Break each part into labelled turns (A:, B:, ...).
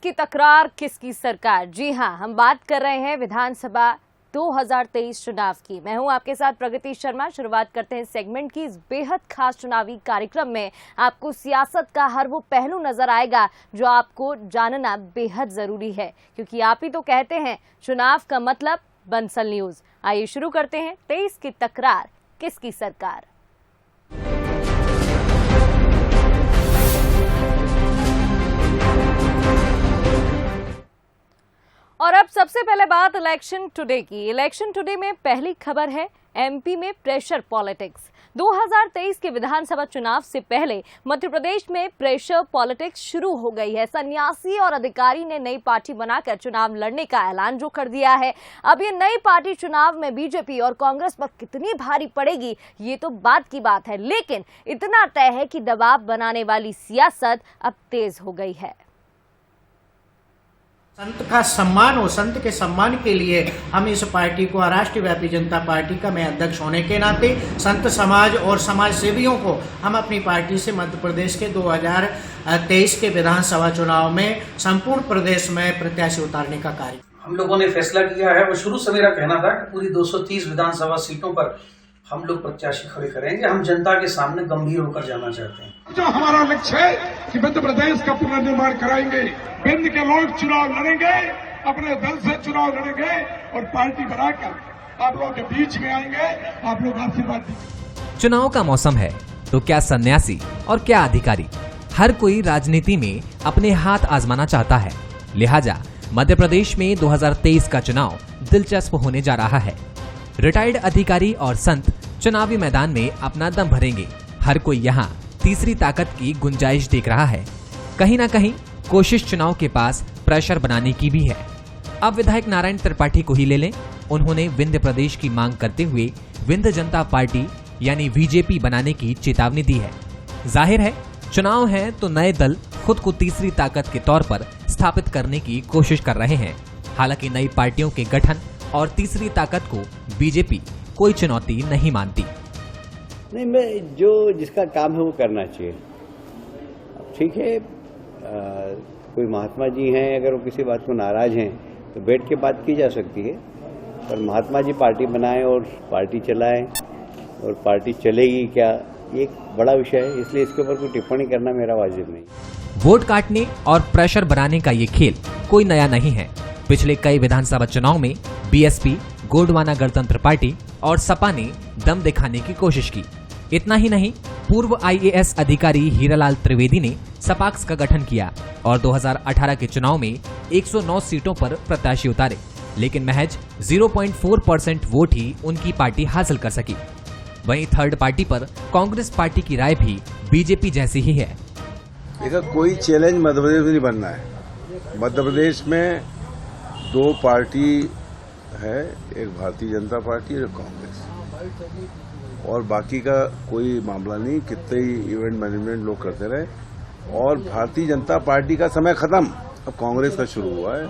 A: की तकरार किसकी सरकार। जी हां, हम बात कर रहे हैं विधानसभा 2023 चुनाव की। मैं हूं आपके साथ प्रगति शर्मा। शुरुआत करते हैं सेगमेंट की। इस बेहद खास चुनावी कार्यक्रम में आपको सियासत का हर वो पहलू नजर आएगा जो आपको जानना बेहद जरूरी है, क्योंकि आप ही तो कहते हैं चुनाव का मतलब बंसल न्यूज। आइए शुरू करते हैं 23 की तकरार किसकी सरकार। और अब सबसे पहले बात इलेक्शन टुडे की। इलेक्शन टुडे में पहली खबर है एमपी में प्रेशर पॉलिटिक्स। 2023 के विधानसभा चुनाव से पहले मध्य प्रदेश में प्रेशर पॉलिटिक्स शुरू हो गई है। सन्यासी और अधिकारी ने नई पार्टी बनाकर चुनाव लड़ने का ऐलान जो कर दिया है। अब ये नई पार्टी चुनाव में बीजेपी और कांग्रेस पर कितनी भारी पड़ेगी ये तो बात की बात है, लेकिन इतना तय है कि दबाव बनाने वाली सियासत अब तेज हो गई है।
B: संत का सम्मान हो, संत के सम्मान के लिए हम इस पार्टी को, राष्ट्रीय व्यापी जनता पार्टी का मैं अध्यक्ष होने के नाते संत समाज और समाज सेवियों को हम अपनी पार्टी से मध्य प्रदेश के 2023 के विधानसभा चुनाव में संपूर्ण प्रदेश में प्रत्याशी उतारने का कार्य
C: हम लोगों ने फैसला किया है। वो शुरू से मेरा कहना था कि पूरी 230 विधानसभा सीटों पर हम लोग प्रत्याशी खड़े करेंगे। हम जनता के सामने गंभीर होकर जाना चाहते हैं।
D: जो हमारा लक्ष्य है कि मध्य प्रदेश का पुनर्निर्माण कराएंगे, बिंद के लोग चुनाव लड़ेंगे, अपने दल से चुनाव लड़ेंगे और पार्टी बनाकर आप लोगों के बीच में आएंगे। आप लोग आशीर्वाद दीजिए।
E: चुनाव का मौसम है तो क्या सन्यासी और क्या अधिकारी, हर कोई राजनीति में अपने हाथ आजमाना चाहता है। लिहाजा मध्य प्रदेश में 2023 का चुनाव दिलचस्प होने जा रहा है। रिटायर्ड अधिकारी और संत चुनावी मैदान में अपना दम भरेंगे। हर कोई यहाँ तीसरी ताकत की गुंजाइश देख रहा है। कहीं ना कहीं कोशिश चुनाव के पास प्रेशर बनाने की भी है। अब विधायक नारायण त्रिपाठी को ही ले लें। उन्होंने विंध्य प्रदेश की मांग करते हुए विंध्य जनता पार्टी यानी बीजेपी बनाने की चेतावनी दी है। जाहिर है चुनाव है तो नए दल खुद को तीसरी ताकत के तौर पर स्थापित करने की कोशिश कर रहे हैं। हालांकि नई पार्टियों के गठन और तीसरी ताकत को बीजेपी कोई चुनौती नहीं मानती।
F: नहीं, मैं जो जिसका काम है वो करना चाहिए। ठीक है, कोई महात्मा जी हैं, अगर वो किसी बात को नाराज हैं तो बैठ के बात की जा सकती है, पर महात्मा जी पार्टी बनाएं और पार्टी चलाएं और पार्टी चलेगी क्या, ये एक बड़ा विषय है। इसलिए इसके ऊपर कोई टिप्पणी करना मेरा वाजिब नहीं।
E: वोट काटने और प्रेशर बनाने का ये खेल कोई नया नहीं है। पिछले कई विधानसभा चुनाव में बीएसपी, गोंडवाना गणतंत्र पार्टी और सपा ने दम दिखाने की कोशिश की। इतना ही नहीं, पूर्व आईएएस अधिकारी हीरालाल त्रिवेदी ने सपाक्स का गठन किया और 2018 के चुनाव में 109 सीटों पर प्रत्याशी उतारे, लेकिन महज 0.4% वोट ही उनकी पार्टी हासिल कर सकी। वहीं थर्ड पार्टी पर कांग्रेस पार्टी की राय भी बीजेपी जैसी ही है।
G: देखा, कोई चैलेंज मध्य प्रदेश में नहीं बनना है। मध्य प्रदेश में दो पार्टी है, एक भारतीय जनता पार्टी और कांग्रेस, और बाकी का कोई मामला नहीं। कितने ही इवेंट मैनेजमेंट लोग करते रहे और भारतीय जनता पार्टी का समय खत्म, अब कांग्रेस का शुरू हुआ है।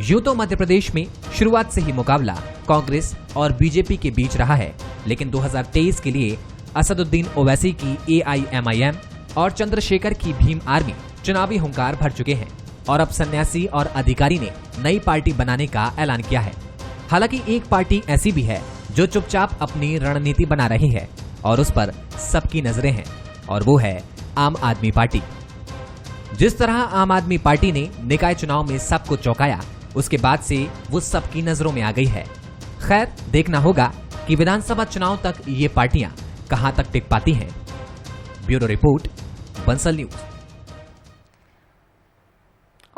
E: यूं तो मध्य प्रदेश में शुरुआत से ही मुकाबला कांग्रेस और बीजेपी के बीच रहा है, लेकिन 2023 के लिए असदुद्दीन ओवैसी की एआईएमआईएम और चंद्रशेखर की भीम आर्मी चुनावी हुंकार भर चुके हैं और अब सन्यासी और अधिकारी ने नई पार्टी बनाने का ऐलान किया है। हालांकि एक पार्टी ऐसी भी है जो चुपचाप अपनी रणनीति बना रही है और उस पर सबकी नजरें हैं, और वो है आम आदमी पार्टी। जिस तरह आम आदमी पार्टी ने निकाय चुनाव में सबको चौंकाया, उसके बाद से वो सबकी नजरों में आ गई है। खैर, देखना होगा कि विधानसभा चुनाव तक ये पार्टियां कहां तक टिक पाती हैं। Bureau report, Bansal news.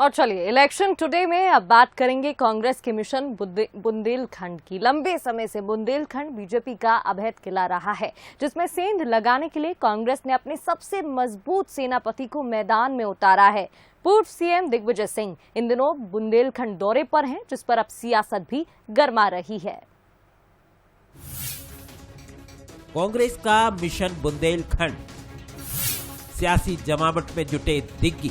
A: और चलिए इलेक्शन टुडे में अब बात करेंगे कांग्रेस के मिशन बुंदेलखंड की। लंबे समय से बुंदेलखंड बीजेपी का अवैध किला रहा है, जिसमें सेंध लगाने के लिए कांग्रेस ने अपने सबसे मजबूत सेनापति को मैदान में उतारा है। पूर्व सीएम दिग्विजय सिंह इन दिनों बुंदेलखंड दौरे पर हैं, जिस पर अब सियासत भी गर्मा रही है।
H: कांग्रेस का मिशन बुंदेलखंड, सियासी जमावट में जुटे दिग्गी।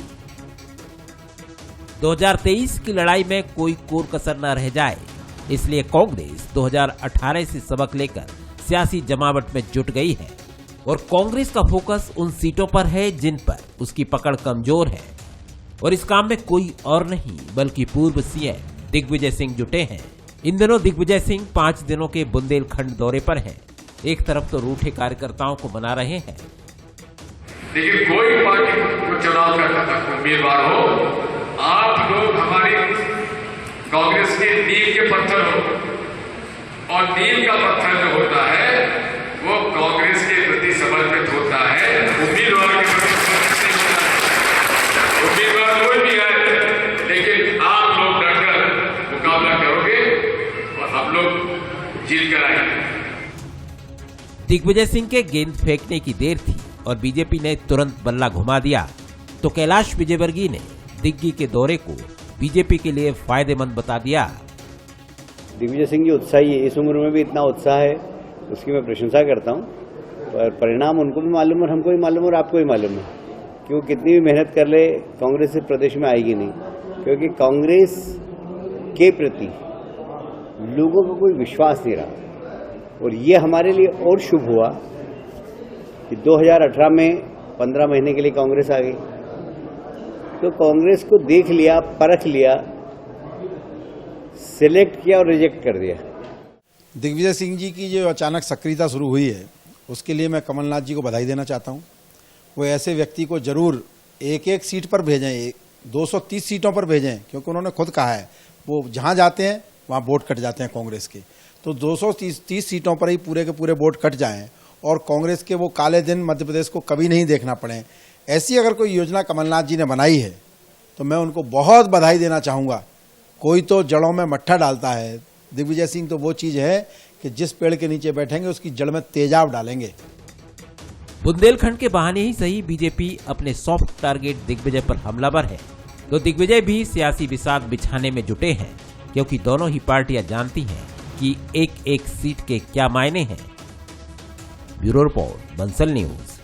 H: 2023 की लड़ाई में कोई कोर कसर न रह जाए, इसलिए कांग्रेस 2018 से सबक लेकर सियासी जमावट में जुट गई है और कांग्रेस का फोकस उन सीटों पर है जिन पर उसकी पकड़ कमजोर है। और इस काम में कोई और नहीं बल्कि पूर्व सीएम दिग्विजय सिंह जुटे हैं। इन दिनों दिग्विजय सिंह 5 दिनों के बुंदेलखंड दौरे पर हैं। एक तरफ तो रूठे कार्यकर्ताओं को मना रहे हैं,
I: लेकिन कोई पार्टी को चुनाव का उम्मीदवार हो, आप लोग हमारी कांग्रेस के नींव के पत्थर हो, और नींव का पत्थर जो होता है वो कांग्रेस के प्रति समर्पित होता है, उम्मीदवार के प्रति समर्पित नहीं होता है। उम्मीदवार कोई भी है, लेकिन आप लोग डटकर मुकाबला करोगे और हम लोग जीत कर आएंगे।
H: दिग्विजय सिंह के गेंद फेंकने की देर थी और बीजेपी ने तुरंत बल्ला घुमा दिया तो कैलाश विजयवर्गीय ने दिग्गी के दौरे को बीजेपी के लिए फायदेमंद बता दिया।
F: दिग्विजय सिंह जी उत्साही है, इस उम्र में भी इतना उत्साह है, उसकी मैं प्रशंसा करता हूं। पर परिणाम उनको भी मालूम और हमको भी मालूम और आपको भी मालूम है कि वो कितनी भी मेहनत कर ले कांग्रेस इस प्रदेश में आएगी नहीं, क्योंकि कांग्रेस के प्रति लोगों को कोई विश्वास नहीं रहा। और ये हमारे लिए और शुभ हुआ कि 2018 में 15 महीने के लिए कांग्रेस आ गई, तो कांग्रेस को देख लिया, परख लिया, सिलेक्ट किया और रिजेक्ट कर दिया।
J: दिग्विजय सिंह जी की जो अचानक सक्रियता शुरू हुई है उसके लिए मैं कमलनाथ जी को बधाई देना चाहता हूँ। वो ऐसे व्यक्ति को जरूर एक एक सीट पर भेजें, 230 सीटों पर भेजें, क्योंकि उन्होंने खुद कहा है वो जहाँ जाते हैं वहाँ वोट कट जाते हैं कांग्रेस के। तो 230 सीटों पर ही पूरे के पूरे वोट कट जाएं और कांग्रेस के वो काले दिन मध्य प्रदेश को कभी नहीं देखना पड़े। ऐसी अगर कोई योजना कमलनाथ जी ने बनाई है तो मैं उनको बहुत बधाई देना चाहूँगा। कोई तो जड़ों में मट्ठा डालता है, दिग्विजय सिंह तो वो चीज़ है कि जिस पेड़ के नीचे बैठेंगे उसकी जड़ में तेजाब डालेंगे।
H: बुंदेलखंड के बहाने ही सही बीजेपी अपने सॉफ्ट टारगेट दिग्विजय पर हमलावर है, तो दिग्विजय भी सियासी बिसात बिछाने में जुटे हैं, क्योंकि दोनों ही पार्टियां जानती हैं कि एक एक सीट के क्या मायने हैं। Bureau report, Bansal news.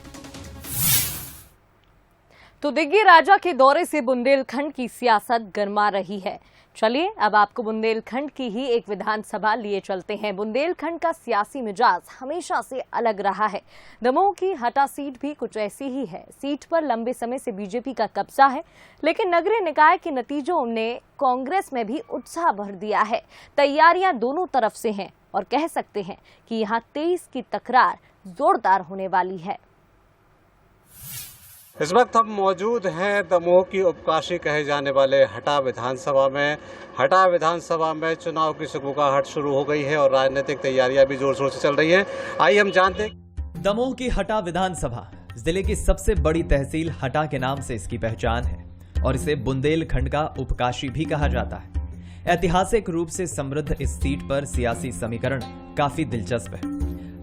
A: तो दिग्गी राजा के दौरे से बुंदेलखंड की सियासत गर्मा रही है। चलिए अब आपको बुंदेलखंड की ही एक विधानसभा लिए चलते हैं। बुंदेलखंड का सियासी मिजाज हमेशा से अलग रहा है। दमोह की हटा सीट भी कुछ ऐसी ही है। सीट पर लंबे समय से बीजेपी का कब्जा है, लेकिन नगरीय निकाय के नतीजों ने कांग्रेस में भी उत्साह भर दिया है। तैयारियां दोनों तरफ से हैं और कह सकते हैं कि यहाँ 23 की तकरार जोरदार होने वाली है।
K: इस वक्त हम मौजूद हैं दमोह की उपकाशी कहे जाने वाले हटा विधानसभा में। हटा विधानसभा में चुनाव की सुगबुगाहट शुरू हो गई है और राजनीतिक तैयारियां भी जोर शोर से चल रही हैं। आइए हम जानते हैं।
L: दमोह की हटा विधानसभा जिले की सबसे बड़ी तहसील हटा के नाम से इसकी पहचान है और इसे बुंदेलखंड का उपकाशी भी कहा जाता है। ऐतिहासिक रूप से समृद्ध इस सीट पर सियासी समीकरण काफी दिलचस्प है।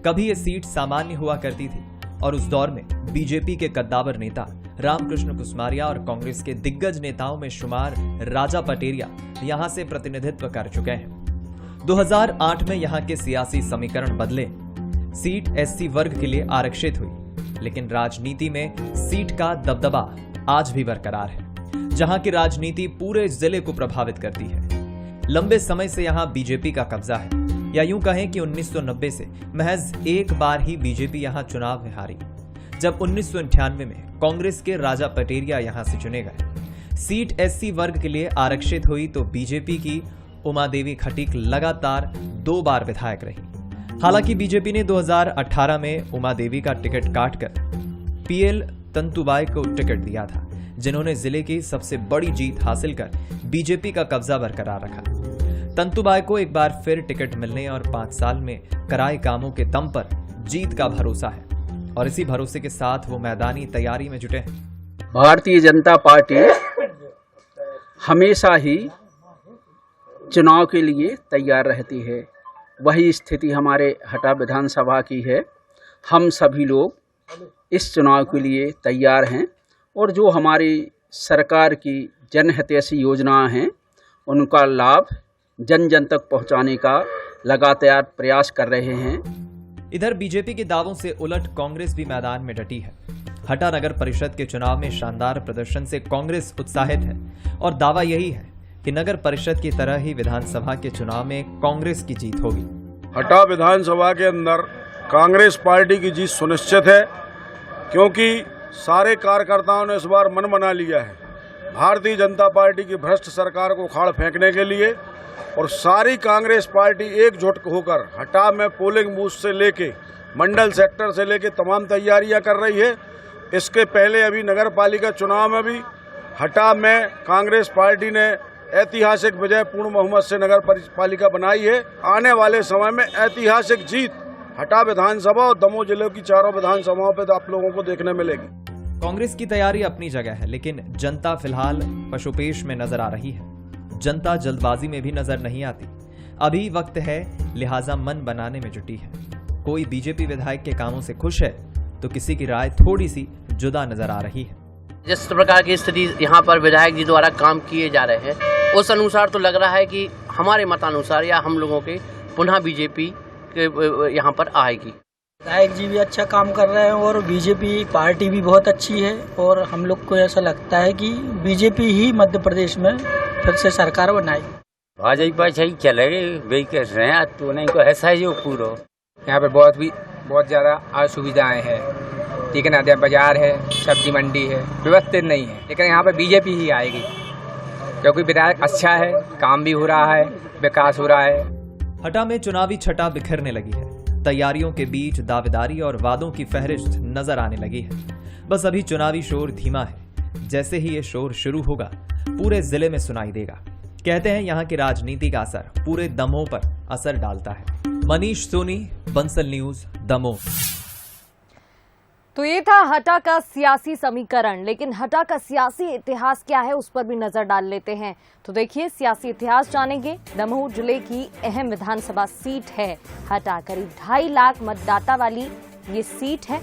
L: कभी ये सीट सामान्य हुआ करती थी और उस दौर में बीजेपी के कद्दावर नेता रामकृष्ण कुसमारिया और कांग्रेस के दिग्गज नेताओं में शुमार राजा पटेरिया यहां से प्रतिनिधित्व कर चुके हैं। 2008 में यहां के सियासी समीकरण बदले। सीट एससी वर्ग के लिए आरक्षित हुई, लेकिन राजनीति में सीट का दबदबा आज भी बरकरार है, जहां की राजनीति पूरे जिले को प्रभावित करती है। लंबे समय से यहां बीजेपी का कब्जा है, या यूं कहें कि 1990 से महज एक बार ही बीजेपी यहां चुनाव में हारी, जब 1998 में कांग्रेस के राजा पटेरिया यहां से चुने गए। सीट एससी वर्ग के लिए आरक्षित हुई तो बीजेपी की उमा देवी खटीक लगातार 2 बार विधायक रही। हालांकि बीजेपी ने 2018 में उमा देवी का टिकट काटकर पीएल तंतुबाई को टिकट दिया था, जिन्होंने जिले की सबसे बड़ी जीत हासिल कर बीजेपी का कब्जा बरकरार रखा। तंतुबाई को एक बार फिर टिकट मिलने और 5 साल में कराए कामों के दम पर जीत का भरोसा है और इसी भरोसे के साथ वो मैदानी तैयारी में जुटे हैं।
M: भारतीय जनता पार्टी हमेशा ही चुनाव के लिए तैयार रहती है। वही स्थिति हमारे हटा विधानसभा की है। हम सभी लोग इस चुनाव के लिए तैयार हैं और जो हमारी सरकार की जनहितैषी योजनाएं हैं उनका लाभ जन जन तक पहुंचाने का लगातार प्रयास कर रहे हैं।
L: इधर बीजेपी के दावों से उलट कांग्रेस भी मैदान में डटी है। हटा नगर परिषद के चुनाव में शानदार प्रदर्शन से कांग्रेस उत्साहित है और दावा यही है कि नगर परिषद की तरह ही विधानसभा के चुनाव में कांग्रेस की जीत होगी।
G: हटा विधानसभा के अंदर कांग्रेस पार्टी की जीत सुनिश्चित है, क्योंकि सारे कार्यकर्ताओं ने इस बार मन बना लिया है। भारतीय जनता पार्टी की भ्रष्ट सरकार को उखाड़ फेंकने के लिए और सारी कांग्रेस पार्टी एकजुट होकर हटा में पोलिंग बूथ से लेके मंडल सेक्टर से लेके तमाम तैयारियां कर रही है। इसके पहले अभी नगर पालिका चुनाव में भी हटा में कांग्रेस पार्टी ने ऐतिहासिक विजय पूर्ण बहुमत से नगर पालिका बनाई है। आने वाले समय में ऐतिहासिक जीत हटा विधानसभा और दमोह जिले की चारों विधानसभाओं पर आप लोगों को देखने मिलेगी।
L: कांग्रेस की तैयारी अपनी जगह है, लेकिन जनता फिलहाल पशुपेश में नजर आ रही है। जनता जल्दबाजी में भी नजर नहीं आती। अभी वक्त है, लिहाजा मन बनाने में जुटी है। कोई बीजेपी विधायक के कामों से खुश है तो किसी की राय थोड़ी सी जुदा नजर आ रही है।
N: जिस प्रकार की स्थिति यहाँ पर विधायक जी द्वारा काम किए जा रहे हैं, उस अनुसार तो लग रहा है कि हमारे मतानुसार या हम लोगों के पुनः बीजेपी के यहाँ पर आएगी।
O: विधायक जी भी अच्छा काम कर रहे हैं और बीजेपी पार्टी भी बहुत अच्छी है और हम लोग को ऐसा लगता है कि बीजेपी ही मध्य प्रदेश में फिर से सरकार बनाएगी।
P: भाजपा सही चलेगी, वही कह रहे हैं तो नहीं को ऐसा ही पूरा।
Q: यहाँ पे बहुत ज़्यादा असुविधाएं हैं, ठीक है ना। बाजार है, सब्जी मंडी है, व्यवस्थित नहीं है, लेकिन यहाँ पे बीजेपी ही आएगी क्योंकि विधायक अच्छा है, काम भी हो रहा है, विकास हो रहा है।
L: हटा में चुनावी छटा बिखरने लगी है। तैयारियों के बीच दावेदारी और वादों की फहरिस्त नजर आने लगी है। बस अभी चुनावी शोर धीमा है। जैसे ही ये शोर शुरू होगा, पूरे जिले में सुनाई देगा। कहते हैं यहाँ की राजनीति का असर पूरे दमोह पर असर डालता है। मनीष सोनी, बंसल न्यूज, दमोह।
A: तो ये था हटा का सियासी समीकरण, लेकिन हटा का सियासी इतिहास क्या है उस पर भी नजर डाल लेते हैं। तो देखिए, सियासी इतिहास जानेंगे। दमोह जिले की अहम विधानसभा सीट है हटा। करीब 2.5 लाख मतदाता वाली ये सीट है।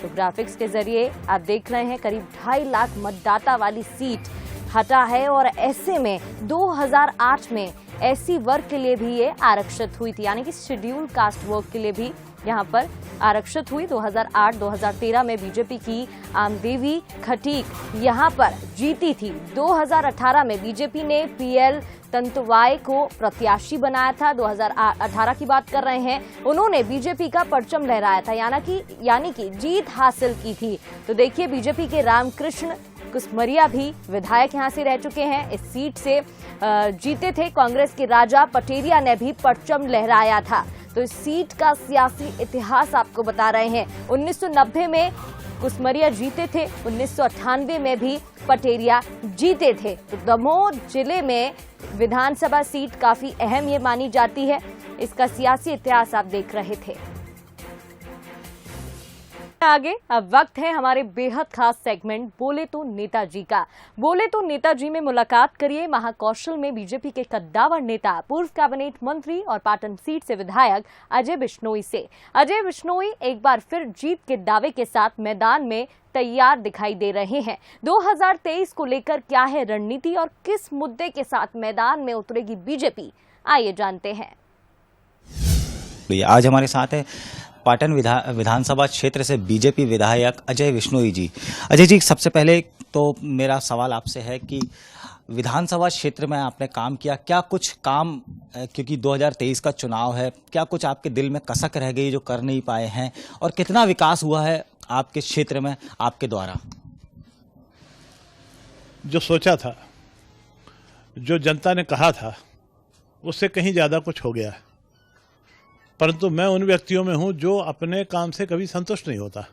A: तो ग्राफिक्स के जरिए आप देख रहे हैं, करीब 2.5 लाख मतदाता वाली सीट हटा है। और ऐसे में 2008 में एससी वर्ग के लिए भी ये आरक्षित हुई थी, यानी कि शेड्यूल कास्ट वर्ग के लिए भी यहाँ पर आरक्षित हुई। 2008-2013 में बीजेपी की आमदेवी खटीक यहाँ पर जीती थी। 2018 में बीजेपी ने पीएल तंतुवाई को प्रत्याशी बनाया था। 2018 की बात कर रहे हैं, उन्होंने बीजेपी का परचम लहराया था, यानी कि जीत हासिल की थी। तो देखिए, बीजेपी के रामकृष्ण कुसमरिया भी विधायक यहां से रह चुके हैं, इस सीट से जीते थे। कांग्रेस के राजा पटेरिया ने भी परचम लहराया था। तो इस सीट का सियासी इतिहास आपको बता रहे हैं। 1990 में कुसमरिया जीते थे, 1998 में भी पटेरिया जीते थे। तो दमोह जिले में विधानसभा सीट काफी अहम ये मानी जाती है। इसका सियासी इतिहास आप देख रहे थे। आगे अब वक्त है हमारे बेहद खास सेगमेंट बोले तो नेताजी का। बोले तो नेताजी में मुलाकात करिए महाकौशल में बीजेपी के कद्दावर नेता, पूर्व कैबिनेट मंत्री और पाटन सीट से विधायक अजय बिश्नोई से। अजय बिश्नोई एक बार फिर जीत के दावे के साथ मैदान में तैयार दिखाई दे रहे हैं। 2023 को लेकर क्या है रणनीति और किस मुद्दे के साथ मैदान में उतरेगी बीजेपी, आइए जानते हैं।
R: आज हमारे साथ है पाटन विधानसभा क्षेत्र से बीजेपी विधायक अजय बिश्नोई जी। अजय जी, सबसे पहले तो मेरा सवाल आपसे है कि विधानसभा क्षेत्र में आपने काम किया, क्या कुछ काम, क्योंकि 2023 का चुनाव है, क्या कुछ आपके दिल में कसक रह गई जो कर नहीं पाए हैं, और कितना विकास हुआ है आपके क्षेत्र में आपके द्वारा?
S: जो सोचा था, जो जनता ने कहा था, उससे कहीं ज़्यादा कुछ हो गया है। परंतु मैं उन व्यक्तियों में हूं जो अपने काम से कभी संतुष्ट नहीं होता,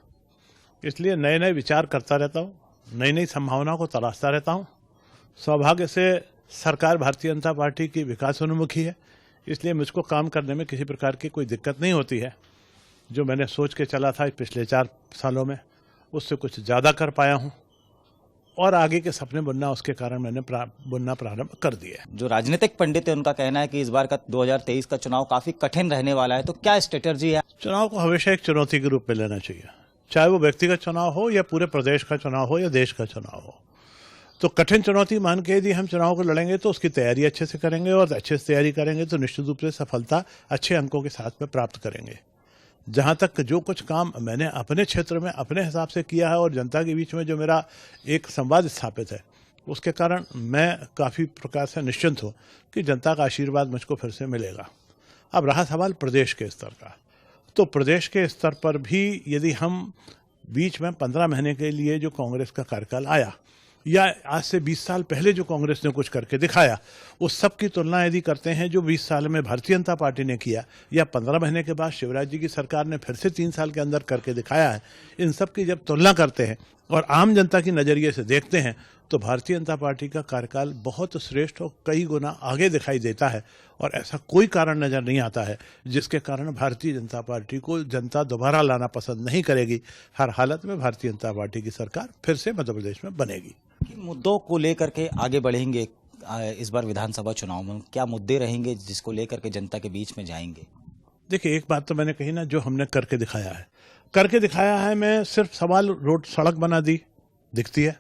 S: इसलिए नए नए विचार करता रहता हूं, नई नई संभावनाओं को तलाशता रहता हूं। सौभाग्य से सरकार भारतीय जनता पार्टी की विकासोन्मुखी है, इसलिए मुझको काम करने में किसी प्रकार की कोई दिक्कत नहीं होती है। जो मैंने सोच के चला था पिछले 4 सालों में, उससे कुछ ज़्यादा कर पाया हूँ, और आगे के सपने बुनना उसके कारण मैंने बुनना प्रारंभ कर दिया।
R: जो राजनीतिक पंडित है उनका कहना है कि इस बार का 2023 का चुनाव काफी कठिन रहने वाला है, तो क्या स्ट्रेटजी है?
S: चुनाव को हमेशा एक चुनौती के रूप में लेना चाहिए, चाहे वो व्यक्तिगत चुनाव हो या पूरे प्रदेश का चुनाव हो या देश का चुनाव हो। तो कठिन चुनौती मान के यदि हम चुनाव को लड़ेंगे तो उसकी तैयारी अच्छे से करेंगे, और अच्छे से तैयारी करेंगे तो निश्चित रूप से सफलता अच्छे अंकों के साथ में प्राप्त करेंगे। जहाँ तक जो कुछ काम मैंने अपने क्षेत्र में अपने हिसाब से किया है और जनता के बीच में जो मेरा एक संवाद स्थापित है, उसके कारण मैं काफ़ी प्रकार से निश्चिंत हूँ कि जनता का आशीर्वाद मुझको फिर से मिलेगा। अब रहा सवाल प्रदेश के स्तर का, तो प्रदेश के स्तर पर भी यदि हम बीच में 15 महीने के लिए जो कांग्रेस का कार्यकाल आया, या आज से 20 साल पहले जो कांग्रेस ने कुछ करके दिखाया, उस सब की तुलना यदि करते हैं जो 20 साल में भारतीय जनता पार्टी ने किया या 15 महीने के बाद शिवराज जी की सरकार ने फिर से 3 साल के अंदर करके दिखाया है, इन सब की जब तुलना करते हैं और आम जनता की नज़रिए से देखते हैं तो भारतीय जनता पार्टी का कार्यकाल बहुत श्रेष्ठ और कई गुना आगे दिखाई देता है। और ऐसा कोई कारण नज़र नहीं आता है जिसके कारण भारतीय जनता पार्टी को जनता दोबारा लाना पसंद नहीं करेगी। हर हालत में भारतीय जनता पार्टी की सरकार फिर से मध्य प्रदेश में बनेगी।
R: मुद्दों को लेकर के आगे बढ़ेंगे इस बार विधानसभा चुनाव में, क्या मुद्दे रहेंगे जिसको लेकर के जनता के बीच में जाएंगे?
S: देखिए, एक बात तो मैंने कही ना, जो हमने करके दिखाया है मैं सिर्फ सवाल रोड सड़क बना दी दिखती है,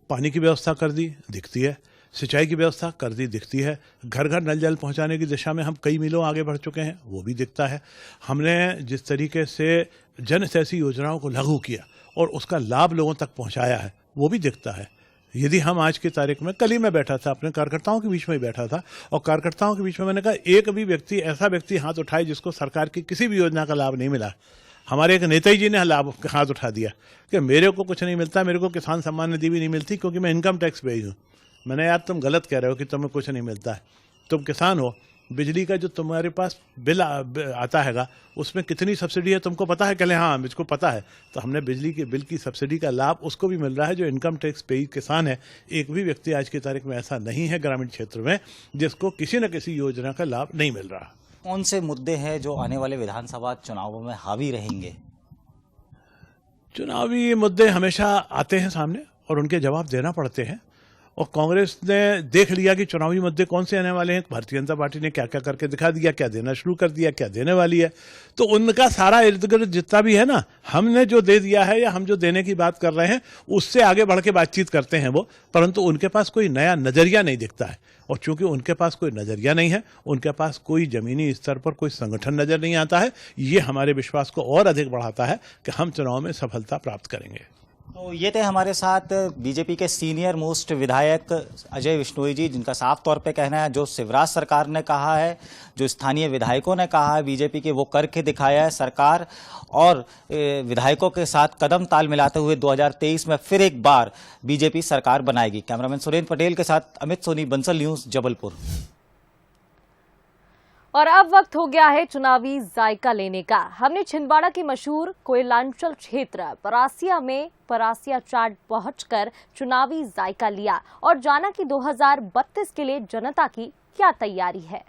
S: पानी की व्यवस्था कर दी दिखती है, सिंचाई की व्यवस्था कर दी दिखती है, घर घर नल जल पहुंचाने की दिशा में हम कई मीलों आगे बढ़ चुके हैं, वो भी दिखता है। हमने जिस तरीके से जन हितैषी योजनाओं को लागू किया और उसका लाभ लोगों तक पहुंचाया है, वो भी दिखता है। यदि हम आज की तारीख में, कल ही मैं बैठा था अपने कार्यकर्ताओं के बीच में ही बैठा था और कार्यकर्ताओं के बीच में मैंने कहा एक भी ऐसा व्यक्ति हाथ उठाए जिसको सरकार की किसी भी योजना का लाभ नहीं मिला। हमारे एक नेता जी ने हाथ उठा दिया कि मेरे को कुछ नहीं मिलता, मेरे को किसान सम्मान निधि भी नहीं मिलती क्योंकि मैं इनकम टैक्स पे हूँ। मैंने, यार तुम गलत कह रहे हो कि तुम्हें कुछ नहीं मिलता है, तुम किसान हो, बिजली का जो तुम्हारे पास बिल आता हैगा उसमें कितनी सब्सिडी है तुमको पता है? कहले हाँ मुझको पता है। तो हमने बिजली के बिल की सब्सिडी का लाभ उसको भी मिल रहा है जो इनकम टैक्स पेई किसान है। एक भी व्यक्ति आज की तारीख में ऐसा नहीं है ग्रामीण क्षेत्र में जिसको किसी न किसी योजना का लाभ नहीं मिल रहा।
R: कौन से मुद्दे हैं जो आने वाले विधानसभा चुनावों में हावी रहेंगे?
S: चुनावी मुद्दे हमेशा आते हैं सामने और उनके जवाब देना पड़ते हैं और कांग्रेस ने देख लिया कि चुनावी मुद्दे कौन से आने वाले हैं। भारतीय जनता पार्टी ने क्या क्या करके दिखा दिया, क्या देना शुरू कर दिया, क्या देने वाली है, तो उनका सारा इर्द गिर्द जितना भी है ना, हमने जो दे दिया है या हम जो देने की बात कर रहे हैं उससे आगे बढ़ के बातचीत करते हैं वो, परंतु उनके पास कोई नया नजरिया नहीं दिखता है। और चूंकि उनके पास कोई नजरिया नहीं है, उनके पास कोई जमीनी स्तर पर कोई संगठन नजर नहीं आता है, ये हमारे विश्वास को और अधिक बढ़ाता है कि हम चुनाव में सफलता प्राप्त करेंगे।
R: तो ये थे हमारे साथ बीजेपी के सीनियर मोस्ट विधायक अजय विश्नोई जी, जिनका साफ तौर पे कहना है जो शिवराज सरकार ने कहा है, जो स्थानीय विधायकों ने कहा है बीजेपी के, वो करके दिखाया है। सरकार और विधायकों के साथ कदम ताल मिलाते हुए 2023 में फिर एक बार बीजेपी सरकार बनाएगी। कैमरामैन सुरेंद्र पटेल के साथ अमित सोनी, बंसल न्यूज, जबलपुर।
A: और अब वक्त हो गया है चुनावी जायका लेने का। हमने छिंदवाड़ा के मशहूर कोयलांचल क्षेत्र परासिया में परासिया चाट पहुंचकर चुनावी जायका लिया और जाना कि 2032 के लिए जनता की क्या तैयारी है।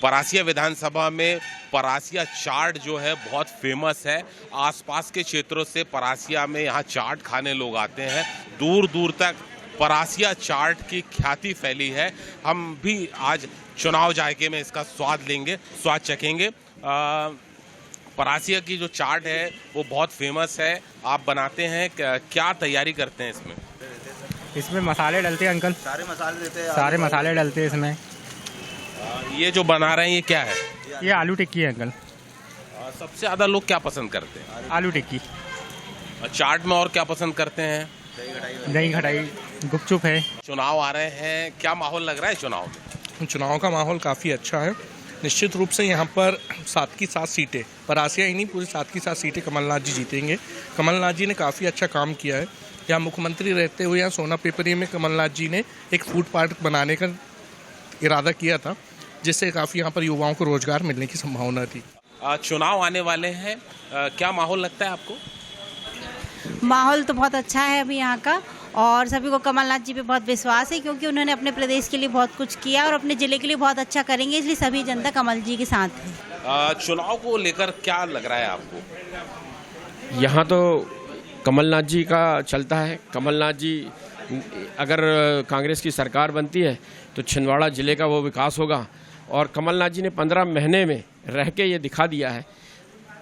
T: परासिया विधानसभा में परासिया चाट जो है बहुत फेमस है। आसपास के क्षेत्रों से परासिया में यहाँ चाट खाने लोग आते हैं, दूर दूर तक परासिया चाट की ख्याति फैली है। हम भी आज चुनाव जायके में इसका स्वाद लेंगे, स्वाद चखेंगे। परासिया की जो चाट है वो बहुत फेमस है, आप बनाते हैं, क्या तैयारी करते हैं इसमें?
U: इसमें मसाले डलते हैं अंकल,
T: सारे मसाले देते हैं,
U: सारे मसाले डलते हैं इसमें।
T: ये जो बना रहे हैं ये क्या है?
U: ये आलू टिक्की है अंकल।
T: सबसे ज्यादा लोग क्या पसंद करते हैं?
U: आलू टिक्की।
T: चाट में और क्या पसंद करते हैं?
U: दही खटाई, गुपचुप है।
T: चुनाव आ रहे हैं, क्या माहौल लग रहा है चुनाव में?
V: चुनाव का माहौल काफ़ी अच्छा है। निश्चित रूप से यहाँ पर 7 की 7 सीटें, परासिया ही नहीं पूरी 7 की 7 सीटें कमलनाथ जी जीतेंगे। कमलनाथ जी ने काफ़ी अच्छा काम किया है। यहाँ मुख्यमंत्री रहते हुए यहाँ सोना पेपरी में कमलनाथ जी ने एक फूड पार्क बनाने का इरादा किया था, जिससे काफ़ी यहाँ पर युवाओं को रोजगार मिलने की संभावना थी।
T: चुनाव आने वाले हैं, क्या माहौल लगता है आपको?
W: माहौल तो बहुत अच्छा है अभी यहाँ का, और सभी को कमलनाथ जी पे बहुत विश्वास है क्योंकि उन्होंने अपने प्रदेश के लिए बहुत कुछ किया और अपने जिले के लिए बहुत अच्छा करेंगे, इसलिए सभी जनता कमल जी के साथ है।
T: चुनाव को लेकर क्या लग रहा है आपको?
X: यहाँ तो कमलनाथ जी का चलता है। कमलनाथ जी अगर कांग्रेस की सरकार बनती है तो छिंदवाड़ा जिले का वो विकास होगा, और कमलनाथ जी ने 15 महीने में रह के ये दिखा दिया है।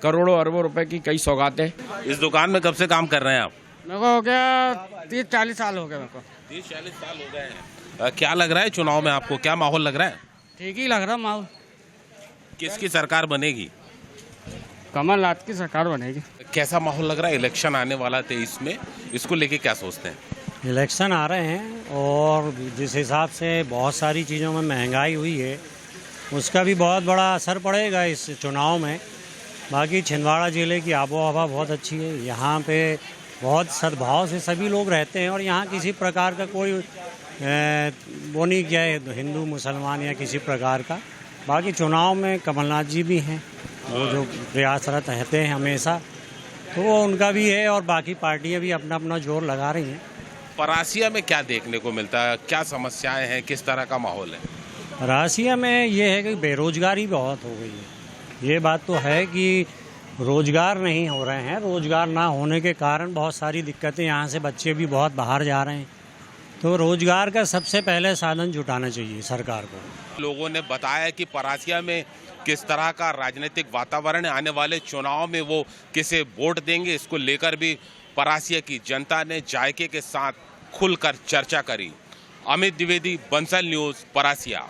X: करोड़ों अरबों रुपए की कई सौगातें।
T: इस दुकान में कब से काम कर रहे हैं आप?
U: मेरे को हो गया 30-40 साल हो गए। मेरे को
T: 30-40 साल हो गए हैं। क्या लग रहा है चुनाव में आपको, क्या माहौल लग रहा है?
U: ठीक ही लग रहा माहौल।
T: किसकी सरकार बनेगी?
U: कमलनाथ की सरकार बनेगी।
T: कैसा माहौल लग रहा है? इलेक्शन आने वाला 23 में, इसको लेके क्या सोचते हैं?
Y: इलेक्शन आ रहे हैं और जिस हिसाब से बहुत सारी चीज़ों में महंगाई हुई है उसका भी बहुत बड़ा असर पड़ेगा इस चुनाव में। बाकी छिंदवाड़ा ज़िले की आबो हवा बहुत अच्छी है। यहाँ पे बहुत सद्भाव से सभी लोग रहते हैं और यहाँ किसी प्रकार का कोई वो नहीं किया है हिंदू मुसलमान या किसी प्रकार का। बाकी चुनाव में कमलनाथ जी भी हैं, वो जो प्रयासरत रहते हैं हमेशा, तो वो उनका भी है और बाकी पार्टियां भी अपना अपना जोर लगा रही हैं।
T: परासिया में क्या देखने को मिलता है, क्या समस्याएं हैं, किस तरह का माहौल है?
Y: परासिया में ये है कि बेरोजगारी बहुत हो गई है। ये बात तो है कि रोजगार नहीं हो रहे हैं, रोजगार ना होने के कारण बहुत सारी दिक्कतें, यहाँ से बच्चे भी बहुत बाहर जा रहे हैं, तो रोजगार का सबसे पहले साधन जुटाना चाहिए सरकार को।
T: लोगों ने बताया कि परासिया में किस तरह का राजनीतिक वातावरण है, आने वाले चुनाव में वो किसे वोट देंगे, इसको लेकर भी परासिया की जनता ने जायके के साथ खुलकर चर्चा करी। अमित द्विवेदी, बंसल न्यूज, परासिया।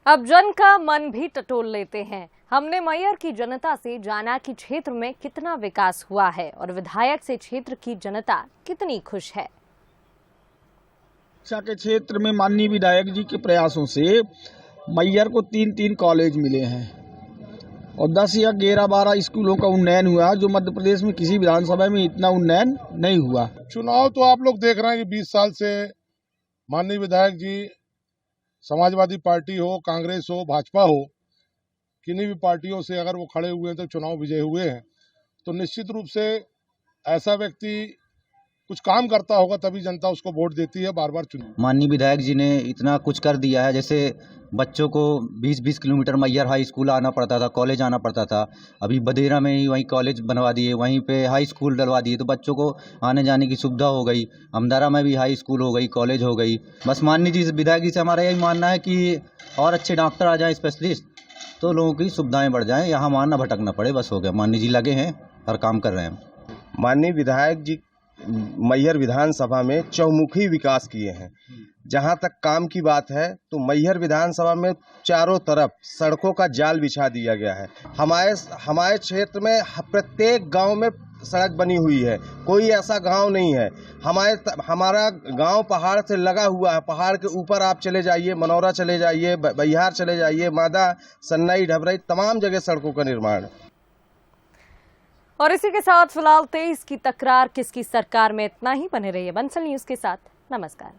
A: अब जन का मन भी टटोल लेते हैं। हमने मैयर की जनता से जाना कि क्षेत्र में कितना विकास हुआ है और विधायक से क्षेत्र की जनता कितनी खुश है।
B: शिक्षा के क्षेत्र में माननीय विधायक जी के प्रयासों से मैयर को 3 कॉलेज मिले हैं और 10 या 11-12 स्कूलों का उन्नयन हुआ, जो मध्य प्रदेश में किसी विधानसभा में इतना उन्नयन नहीं हुआ।
C: चुनाव तो आप लोग देख रहे हैं कि 20 साल से माननीय विधायक जी, समाजवादी पार्टी हो, कांग्रेस हो, भाजपा हो, किन्हीं भी पार्टियों से अगर वो खड़े हुए हैं तो चुनाव विजय हुए हैं, तो निश्चित रूप से ऐसा व्यक्ति कुछ काम करता होगा तभी जनता उसको वोट देती है, बार बार चुनाव।
D: माननीय विधायक जी ने इतना कुछ कर दिया है, जैसे बच्चों को 20-20 किलोमीटर मैयर हाई स्कूल आना पड़ता था, कॉलेज आना पड़ता था, अभी बदेरा में ही वहीं कॉलेज बनवा दिए, वहीं पे हाई स्कूल डलवा दिए, तो बच्चों को आने जाने की सुविधा हो गई। अमदारा में भी हाई स्कूल हो गई, कॉलेज हो गई। बस माननीय जी विधायक जी से हमारा यही मानना है कि और अच्छे डॉक्टर आ जाएँ, स्पेशलिस्ट, तो लोगों की सुविधाएँ बढ़ जाएँ, यहाँ वहाँ ना भटकना पड़े, बस हो गया। माननीय जी लगे हैं, हर काम कर रहे हैं।
E: माननीय विधायक जी मैहर विधानसभा में चौमुखी विकास किए हैं। जहां तक काम की बात है तो मैहर विधानसभा में चारों तरफ सड़कों का जाल बिछा दिया गया है। हमारे क्षेत्र में प्रत्येक गांव में सड़क बनी हुई है, कोई ऐसा गांव नहीं है। हमारा गांव पहाड़ से लगा हुआ है। पहाड़ के ऊपर आप चले जाइए, मनौरा चले जाइए, बहिहार चले जाइए, मादा, सन्नई, ढबरई, तमाम जगह सड़कों का निर्माण है।
A: और इसी के साथ फिलहाल 23 की तकरार किसकी सरकार में इतना ही। बने रहिए बंसल न्यूज के साथ। नमस्कार।